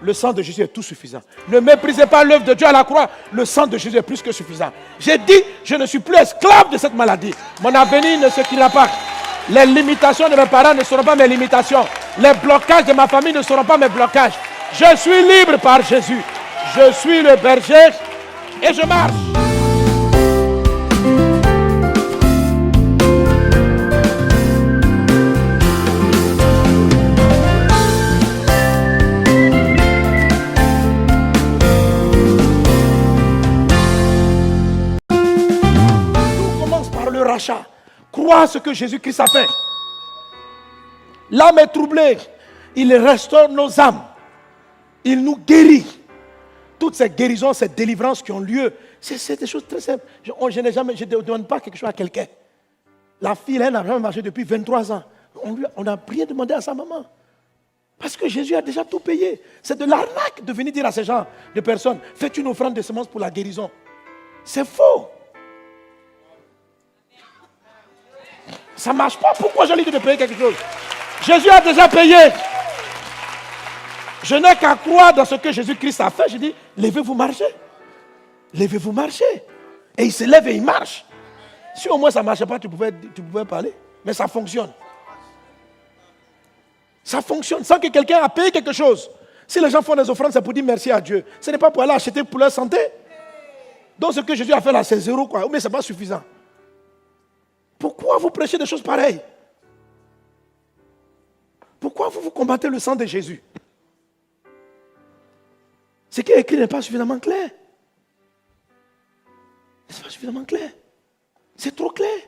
le sang de Jésus est tout suffisant. Ne méprisez pas l'œuvre de Dieu à la croix, le sang de Jésus est plus que suffisant. J'ai dit, je ne suis plus esclave de cette maladie. Mon avenir ne s'écrira pas. Les limitations de mes parents ne seront pas mes limitations. Les blocages de ma famille ne seront pas mes blocages. Je suis libre par Jésus. Je suis le berger et je marche. Tout commence par le rachat. Crois ce que Jésus-Christ a fait. L'âme est troublée. Il restaure nos âmes. Il nous guérit. Toutes ces guérisons, ces délivrances qui ont lieu, c'est des choses très simples. Je ne demande pas quelque chose à quelqu'un. La fille, elle n'a jamais marché depuis 23 ans. On n'a rien demandé à sa maman. Parce que Jésus a déjà tout payé. C'est de l'arnaque de venir dire à ces gens, de personnes, faites une offrande de semences pour la guérison. C'est faux. Ça ne marche pas. Pourquoi j'ai l'idée de payer quelque chose? Jésus a déjà payé. Je n'ai qu'à croire dans ce que Jésus-Christ a fait. Je dis, levez-vous, marchez. Levez-vous, marchez. Et il se lève et il marche. Si au moins ça ne marchait pas, tu pouvais parler. Mais ça fonctionne. Ça fonctionne sans que quelqu'un a payé quelque chose. Si les gens font des offrandes, c'est pour dire merci à Dieu. Ce n'est pas pour aller acheter pour leur santé. Donc ce que Jésus a fait là, c'est zéro, quoi. Mais ce n'est pas suffisant. Pourquoi vous prêchez des choses pareilles? Pourquoi vous combattez le sang de Jésus? Ce qui est écrit n'est pas suffisamment clair. C'est pas suffisamment clair. C'est trop clair.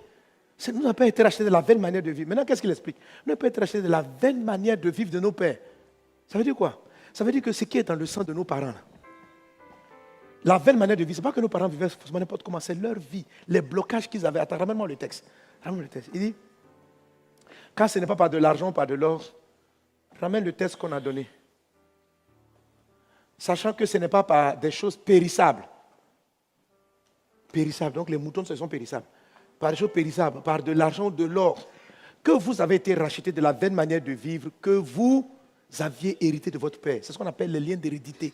Nous n'avons pas été rachetés de la vaine manière de vivre. Maintenant, qu'est-ce qu'il explique? Nous n'avons pas été rachetés de la vaine manière de vivre de nos pères. Ça veut dire quoi? Ça veut dire que ce qui est dans le sang de nos parents, là, la vaine manière de vivre, ce n'est pas que nos parents vivaient forcément n'importe comment, c'est leur vie, les blocages qu'ils avaient. Attends, ramène-moi le texte. Ramène-moi le texte. Il dit, quand ce n'est pas par de l'argent, par de l'or, ramène le texte qu'on a donné. Sachant que ce n'est pas par des choses périssables. Périssables, donc les moutons, ce sont périssables. Par des choses périssables, par de l'argent ou de l'or, que vous avez été rachetés de la vaine manière de vivre que vous aviez hérité de votre père. C'est ce qu'on appelle les liens d'hérédité.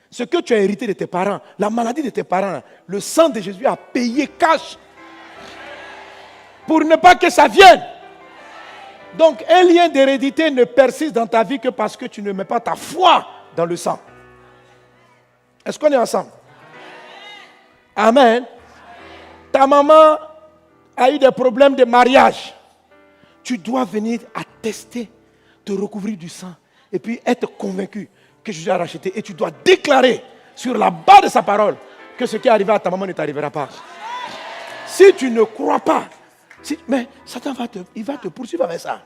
Ce que tu as hérité de tes parents, la maladie de tes parents, le sang de Jésus a payé cash pour ne pas que ça vienne. Donc un lien d'hérédité ne persiste dans ta vie que parce que tu ne mets pas ta foi dans le sang. Est-ce qu'on est ensemble? Amen. Ta maman a eu des problèmes de mariage. Tu dois venir attester, te recouvrir du sang et puis être convaincu que Jésus a racheté. Et tu dois déclarer sur la base de sa parole que ce qui est arrivé à ta maman ne t'arrivera pas. Si tu ne crois pas, mais Satan va te poursuivre avec ça.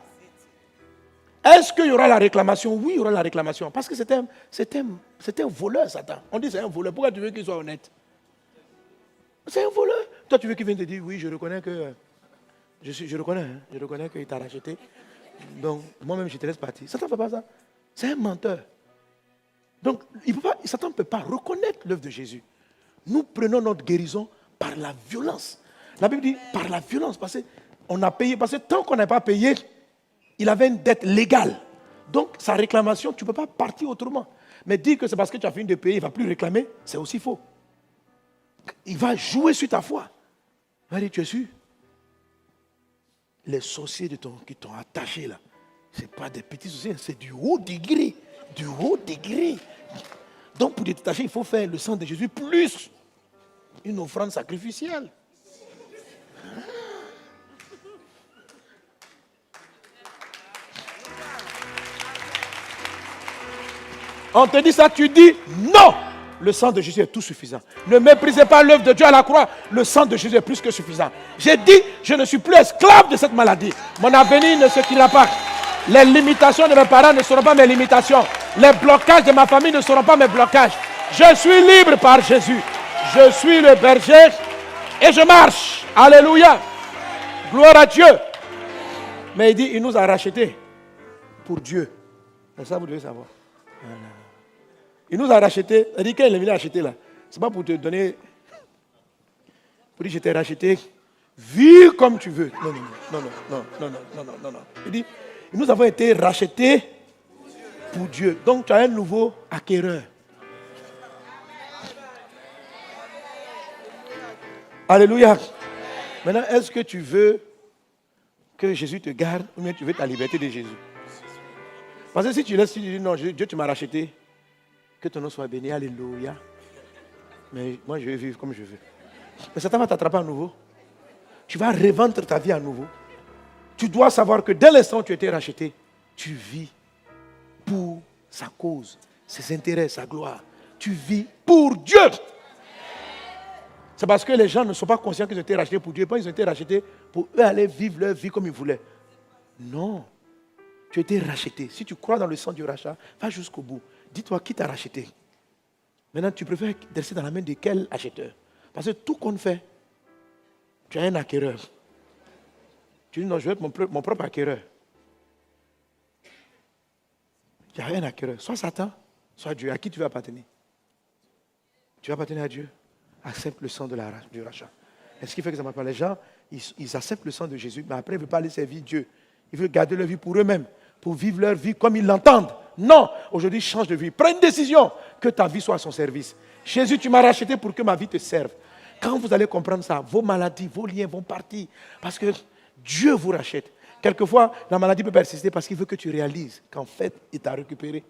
Est-ce qu'il y aura la réclamation? Oui, il y aura la réclamation. Parce que c'était un voleur, Satan. On dit c'est un voleur. Pourquoi tu veux qu'il soit honnête? C'est un voleur. Toi, tu veux qu'il vienne te dire, oui, je reconnais que... Je reconnais qu'il t'a racheté. Donc, moi-même, je te laisse partir. Satan ne fait pas ça. C'est un menteur. Donc, Satan ne peut pas reconnaître l'œuvre de Jésus. Nous prenons notre guérison par la violence. La Bible dit par la violence. Parce qu'on a payé. Parce que tant qu'on n'a pas payé, il avait une dette légale. Donc, sa réclamation, tu ne peux pas partir autrement. Mais dire que c'est parce que tu as fini de payer, il ne va plus réclamer, c'est aussi faux. Il va jouer sur ta foi. Il va dire, tu es sûr? Les sorciers qui t'ont attaché là, ce n'est pas des petits sorciers, c'est du haut degré. Du haut degré. Donc pour te détacher, il faut faire le sang de Jésus plus une offrande sacrificielle. On te dit ça, tu dis non. Le sang de Jésus est tout suffisant. Ne méprisez pas l'œuvre de Dieu à la croix. Le sang de Jésus est plus que suffisant. J'ai dit, je ne suis plus esclave de cette maladie. Mon avenir ne s'écrira pas. Les limitations de mes parents ne seront pas mes limitations. Les blocages de ma famille ne seront pas mes blocages. Je suis libre par Jésus. Je suis le berger et je marche. Alléluia. Gloire à Dieu. Mais il dit, il nous a rachetés pour Dieu. Et ça, vous devez savoir. Voilà. Il nous a rachetés. Il dit, quand il est venu acheter là, ce n'est pas pour te donner. Pour dire, je t'ai racheté. Vis comme tu veux. Non. Il dit, nous avons été rachetés pour Dieu. Donc tu as un nouveau acquéreur. Alléluia. Maintenant, est-ce que tu veux que Jésus te garde ou bien tu veux ta liberté de Jésus? Parce que si tu laisses, tu dis non, Dieu tu m'as racheté, que ton nom soit béni, alléluia. Mais moi je vais vivre comme je veux. Mais Satan va t'attraper à nouveau. Tu vas revendre ta vie à nouveau. Tu dois savoir que dès l'instant où tu as été racheté, tu vis pour sa cause, ses intérêts, sa gloire. Tu vis pour Dieu. C'est parce que les gens ne sont pas conscients qu'ils ont été rachetés pour Dieu. Ils ont été rachetés pour eux aller vivre leur vie comme ils voulaient. Non. Tu as été racheté. Si tu crois dans le sang du rachat, va jusqu'au bout. Dis-toi qui t'a racheté. Maintenant, tu préfères rester dans la main de quel acheteur? Parce que tout qu'on fait, tu as un acquéreur. Tu dis non, je vais être mon propre acquéreur. Il y a un acquéreur. Soit Satan, soit Dieu. À qui tu vas appartenir? Tu vas appartenir à Dieu. Accepte le sang du rachat. Et ce qui fait que ça m'appelle les gens, ils acceptent le sang de Jésus, mais après ils ne veulent pas aller servir Dieu. Ils veulent garder leur vie pour eux-mêmes, pour vivre leur vie comme ils l'entendent. Non, aujourd'hui change de vie. Prends une décision, que ta vie soit à son service. Jésus, tu m'as racheté pour que ma vie te serve. Quand vous allez comprendre ça, vos maladies, vos liens vont partir. Parce que Dieu vous rachète. Quelquefois, la maladie peut persister parce qu'il veut que tu réalises qu'en fait, il t'a récupéré.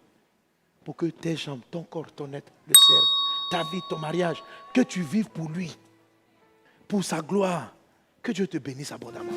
Pour que tes jambes, ton corps, ton être le servent. Ta vie, ton mariage, que tu vives pour lui, pour sa gloire. Que Dieu te bénisse abondamment.